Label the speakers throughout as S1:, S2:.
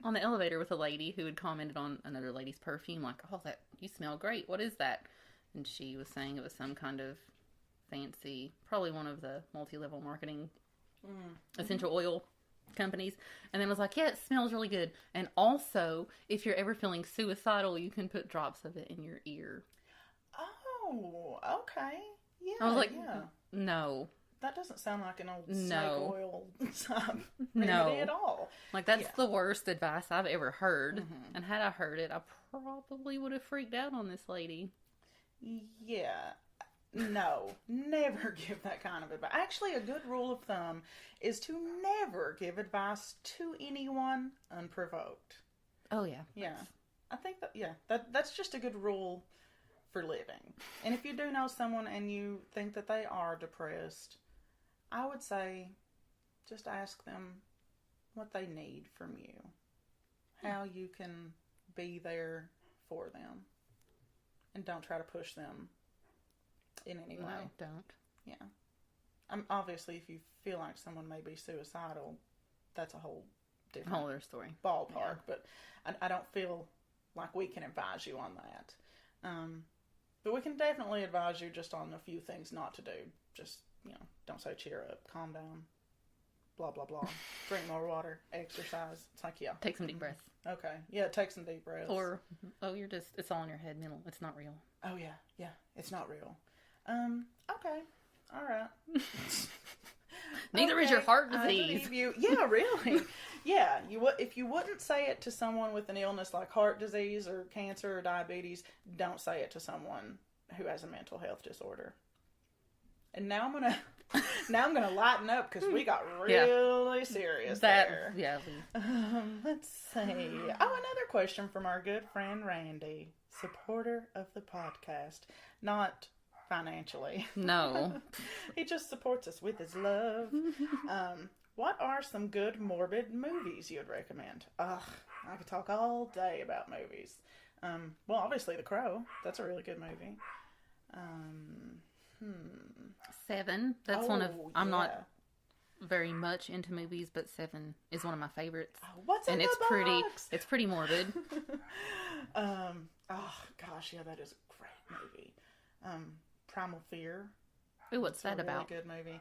S1: on the elevator with a lady who had commented on another lady's perfume, like, "Oh, that you smell great. What is that?" And she was saying it was some kind of fancy, probably one of the multi-level marketing essential oil companies. And then was like, "Yeah, it smells really good. And also, if you're ever feeling suicidal, you can put drops of it in your ear."
S2: Oh, okay. Yeah,
S1: I was like,
S2: yeah.
S1: "No,
S2: That doesn't sound like an old snake
S1: no,
S2: oil
S1: no."
S2: remedy at all.
S1: Like, that's
S2: Yeah.
S1: the worst advice I've ever heard. And had I heard it, I probably would have freaked out on this lady.
S2: Yeah. No, never give that kind of advice. Actually, a good rule of thumb is to never give advice to anyone unprovoked.
S1: Oh, yeah.
S2: Yeah. I think that's just a good rule for living. And if you do know someone and you think that they are depressed, I would say just ask them what they need from you, how you can be there for them, and don't try to push them in any way.
S1: No, don't.
S2: Yeah. Obviously, if you feel like someone may be suicidal, that's a whole different
S1: Whole other story.
S2: ballpark.
S1: Yeah.
S2: But I don't feel like we can advise you on that. But we can definitely advise you just on a few things not to do. Just, don't say cheer up, calm down, blah, blah, blah. Drink more water, exercise. It's like, yeah.
S1: Take some deep breaths.
S2: Okay. Yeah, take some deep breaths.
S1: Or, it's all in your head, mental. It's not real.
S2: Oh, yeah. Yeah. It's not real. Okay. All right.
S1: Neither is your heart disease.
S2: Yeah, really. Yeah, if you wouldn't say it to someone with an illness like heart disease or cancer or diabetes, don't say it to someone who has a mental health disorder. And now I'm gonna lighten up because we got really serious there.
S1: Yeah.
S2: Let's see. Oh, another question from our good friend Randy, supporter of the podcast, not financially.
S1: No.
S2: He just supports us with his love. What are some good morbid movies you'd recommend? Ugh, I could talk all day about movies. Well, obviously The Crow. That's a really good movie.
S1: Seven. That's one of... I'm
S2: yeah.
S1: not very much into movies, but Seven is one of my favorites.
S2: Oh, what's in
S1: and
S2: the box?
S1: It's pretty morbid.
S2: Oh, gosh, yeah, that is a great movie. Primal Fear.
S1: Ooh, what's that about?
S2: Really good movie.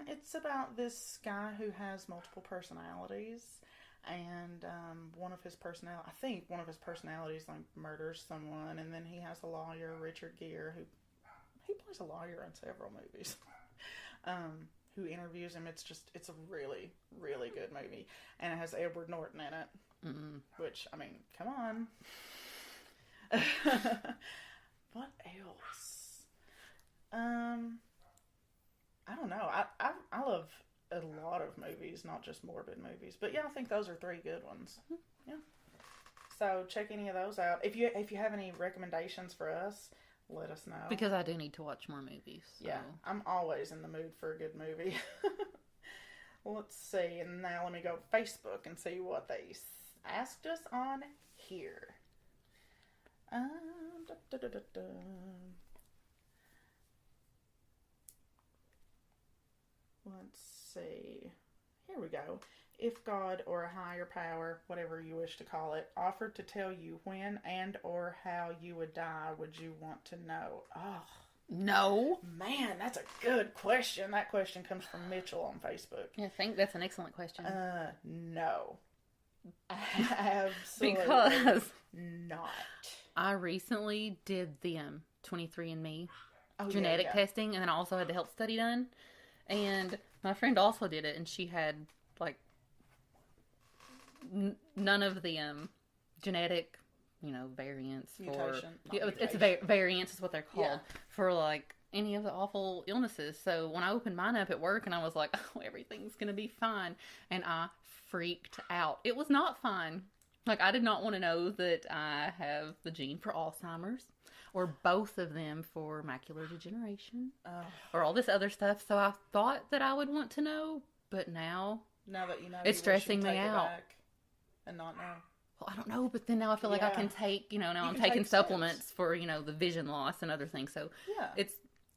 S2: It's about this guy who has multiple personalities, and one of his personalities like murders someone, and then he has a lawyer, Richard Gere, who he plays a lawyer in several movies, who interviews him. It's a really, really good movie, and it has Edward Norton in it, which, I mean, come on. What else? I don't know. I love a lot of movies, not just morbid movies. But yeah, I think those are three good ones. Yeah. So check any of those out. If you have any recommendations for us, let us know.
S1: Because I do need to watch more movies. So.
S2: Yeah, I'm always in the mood for a good movie. Let's see. And now let me go to Facebook and see what they asked us on here. Let's see. Here we go. If God or a higher power, whatever you wish to call it, offered to tell you when and or how you would die, would you want to know? Oh,
S1: no.
S2: Man, that's a good question. That question comes from Mitchell on Facebook.
S1: Yeah, I think that's an excellent question.
S2: No. Absolutely
S1: because
S2: not.
S1: I recently did the 23andMe genetic testing, and then I also had the health study done. And my friend also did it, and she had, like, none of the genetic, variants.
S2: Mutation.
S1: It's variants is what they're called, for, like, any of the awful illnesses. So when I opened mine up at work, and I was like, oh, everything's going to be fine. And I freaked out. It was not fine. Like, I did not want to know that I have the gene for Alzheimer's. Or both of them for macular degeneration. Or all this other stuff. So I thought that I would want to know. But now
S2: that you know,
S1: it's stressing me out.
S2: And not know.
S1: Well, I don't know. But then now I feel like I can take, now I'm taking supplements for, the vision loss and other things. So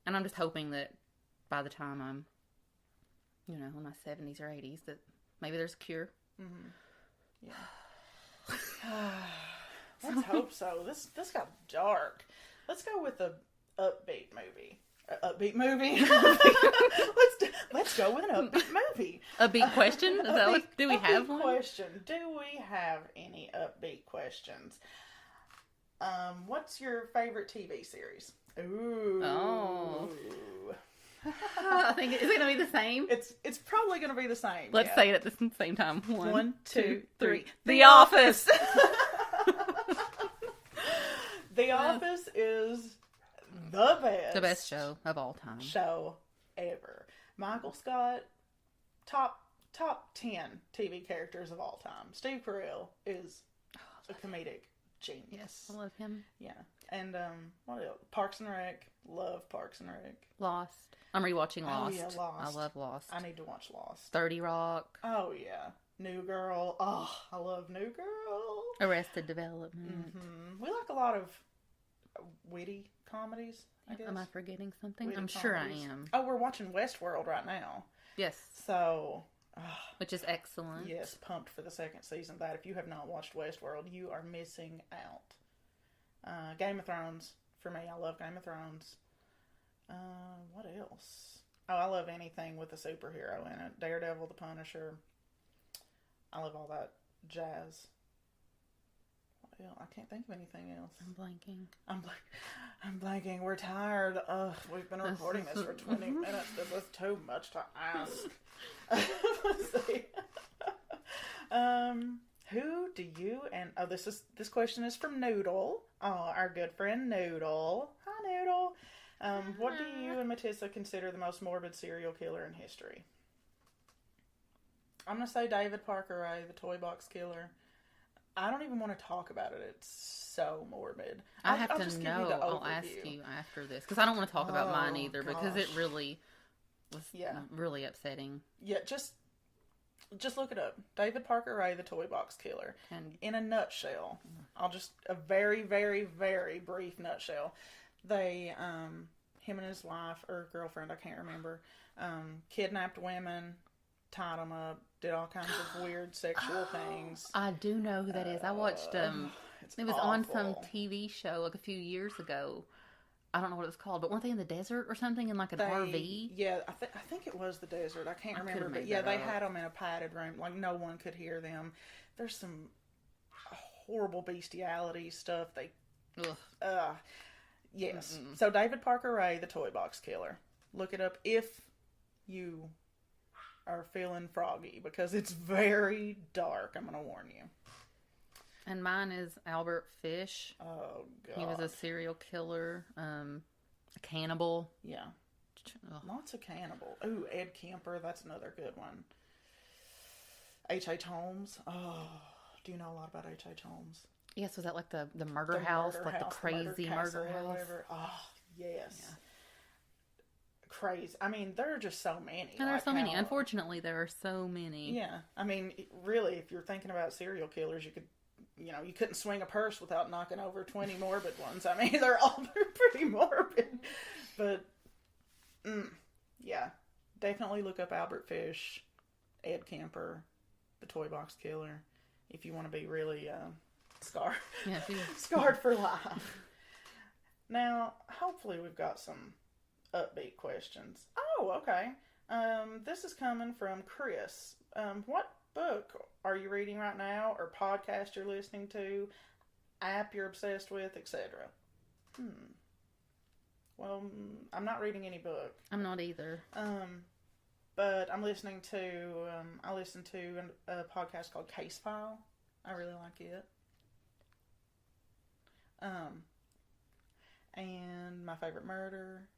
S1: and I'm just hoping that by the time I'm, in my 70s or 80s, that maybe there's a cure.
S2: Mm-hmm. Yeah. Let's hope so. This got dark. Let's go with a upbeat movie. Upbeat movie. let's go with an upbeat movie.
S1: Upbeat question? Is that what, do we have one?
S2: Question. Do we have any upbeat questions? What's your favorite TV series? Ooh.
S1: Oh. I think is it going to be the same?
S2: It's probably going to be the same.
S1: Let's say it at the same time.
S2: One, two, three.
S1: The Office.
S2: The Office is the best
S1: show of all time.
S2: Show ever. Michael Scott, top 10 TV characters of all time. Steve Carell is a comedic genius.
S1: Yes, I love him.
S2: Yeah. And what else? Parks and Rec. Love Parks and Rec.
S1: Lost. I'm rewatching Lost.
S2: Oh, yeah, Lost.
S1: I love Lost.
S2: I need to watch Lost.
S1: 30 Rock.
S2: Oh, yeah. New Girl. Oh, I love New Girl.
S1: Arrested Development.
S2: Mm-hmm. We like a lot of witty comedies, I guess.
S1: Am I forgetting something?
S2: Witty
S1: I'm sure
S2: comedies.
S1: I am.
S2: Oh, we're watching Westworld right now.
S1: Yes.
S2: So...
S1: which is excellent.
S2: Yes, pumped for the second season of that. If you have not watched Westworld, you are missing out. Game of Thrones. For me, I love Game of Thrones. What else? Oh, I love anything with a superhero in it. Daredevil, The Punisher. I love all that jazz. What else? I can't think of anything else. I'm blanking. We're tired. Ugh, we've been recording this for 20 minutes. This was too much to ask. Let's see. Who do you and this question is from Noodle. Oh, our good friend Noodle. Hi, Noodle. What do you and Matissa consider the most morbid serial killer in history? I'm gonna say David Parker Ray, the toy box killer. I don't even want to talk about it. It's so morbid.
S1: I'll ask you after this because I don't want to talk about mine either because it really was really upsetting.
S2: Yeah, just look it up. David Parker Ray, the toy box killer. And in a nutshell, a very, very, very brief nutshell. They, him and his wife or girlfriend, I can't remember, kidnapped women, tied them up, did all kinds of weird sexual things.
S1: I do know who that is. I watched, it was
S2: awful.
S1: on some TV show like a few years ago. I don't know what it was called, but weren't they in the desert or something in like an RV?
S2: Yeah, I think it was the desert. I can't remember, but yeah, they had them in a padded room, like no one could hear them. There's some horrible bestiality stuff. Yes. Mm-mm. So David Parker Ray, the toy box killer. Look it up if you are feeling froggy because it's very dark. I'm going to warn you.
S1: And mine is Albert Fish.
S2: Oh, God.
S1: He was a serial killer, a cannibal.
S2: Yeah. Lots of cannibal. Ooh, Ed Kemper. That's another good one. H.H. Holmes. Oh, do you know a lot about H.H. Holmes?
S1: Yes, was that like the murder house? Like the crazy murder house?
S2: Whatever. Oh, yes. Yeah. Crazy. I mean, there are just so many.
S1: And there are so many. Unfortunately, there are so many.
S2: Yeah. I mean, really, if you're thinking about serial killers, you couldn't swing a purse without knocking over 20 morbid ones. I mean, they're pretty morbid. But, yeah. Definitely look up Albert Fish, Ed Kemper, the toy box killer, if you want to be really scarred for life. Now, hopefully we've got some upbeat questions. Oh, okay. This is coming from Chris. What book are you reading right now, or podcast you're listening to, app you're obsessed with, etc.? Well, I'm not reading any book.
S1: I'm not either.
S2: But I'm listening to, I listen to a podcast called Case File. I really like it. And my favorite murder.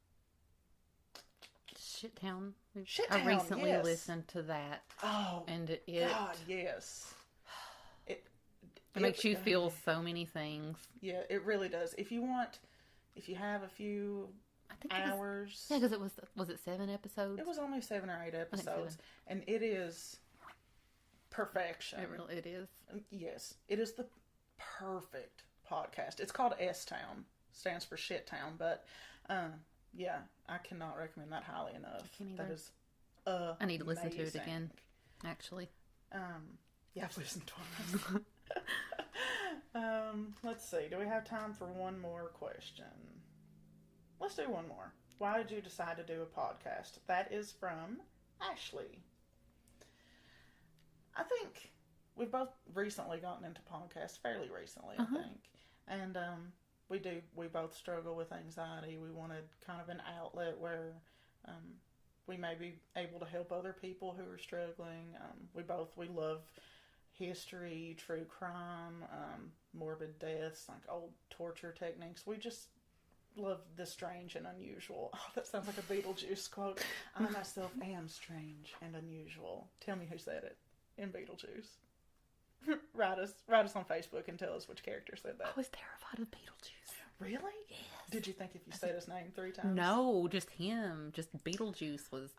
S1: Shittown.
S2: Shittown,
S1: I recently
S2: yes.
S1: listened to that.
S2: Oh,
S1: and it
S2: God, yes.
S1: It makes you feel so many things.
S2: Yeah, it really does. If you have a few hours.
S1: Because was it 7 episodes?
S2: It was only 7 or 8 episodes. And it is perfection.
S1: It is.
S2: Yes. It is the perfect podcast. It's called S-Town. Stands for Shit Town. But, yeah, I cannot recommend that highly enough. That is
S1: I need to listen to it again, actually.
S2: Yeah, I've listened twice. Let's see. Do we have time for one more question? Let's do one more. Why did you decide to do a podcast? That is from Ashley. I think we've both recently gotten into podcasts, fairly recently, I think. And we both struggle with anxiety. We wanted kind of an outlet where we may be able to help other people who are struggling. We love history, true crime, morbid deaths, like old torture techniques. We just love the strange and unusual. Oh, that sounds like a Beetlejuice quote. I myself am strange and unusual. Tell me who said it in Beetlejuice. write us on Facebook and tell us which character said that.
S1: I was terrified of Beetlejuice.
S2: Really?
S1: Yes.
S2: Did you think if you said his name 3 times?
S1: No, just him. Just Beetlejuice was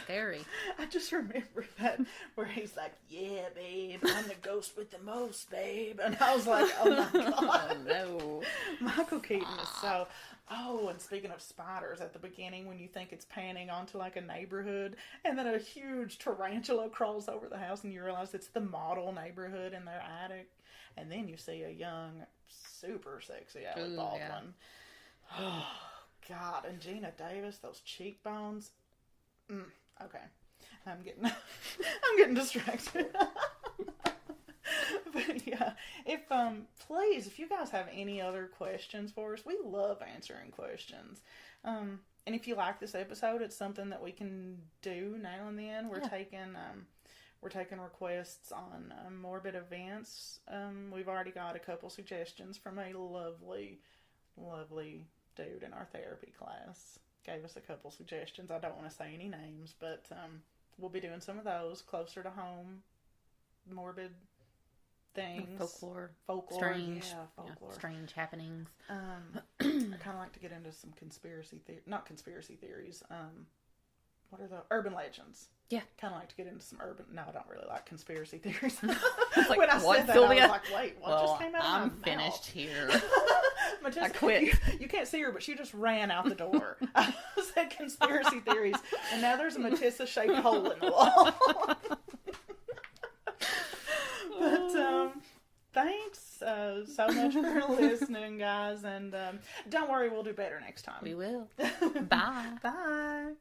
S1: scary.
S2: I just remember that where he's like, "Yeah, babe, I'm the ghost with the most, babe," and I was like, "Oh my god,
S1: no!"
S2: Michael Keaton is so. Oh, and speaking of spiders, at the beginning when you think it's panning onto like a neighborhood, and then a huge tarantula crawls over the house, and you realize it's the model neighborhood in their attic, and then you see a young, super sexy Alec Baldwin. Yeah. Oh God, and Gina Davis, those cheekbones. Okay, I'm getting distracted. But yeah, please, if you guys have any other questions for us, we love answering questions. And if you like this episode, it's something that we can do now and then. We're taking requests on morbid events. We've already got a couple suggestions from a lovely, lovely dude in our therapy class. Gave us a couple suggestions. I don't want to say any names, but we'll be doing some of those closer to home. Morbid things.
S1: Folklore.
S2: Strange.
S1: Yeah, folklore. Yeah, strange happenings.
S2: I kind of like to get into some not conspiracy theories. What are the urban legends? Yeah. Kind of like to get into some urban. No, I don't really like conspiracy theories.
S1: Like,
S2: when I said that, Sylvia? I was like, wait, what just came out of my mouth?
S1: I'm finished here.
S2: I quit. You can't see her, but she just ran out the door. I said conspiracy theories, and now there's a Matissa-shaped hole in the wall. But thanks so much for listening, guys, and don't worry, we'll do better next time.
S1: We will. Bye.
S2: Bye.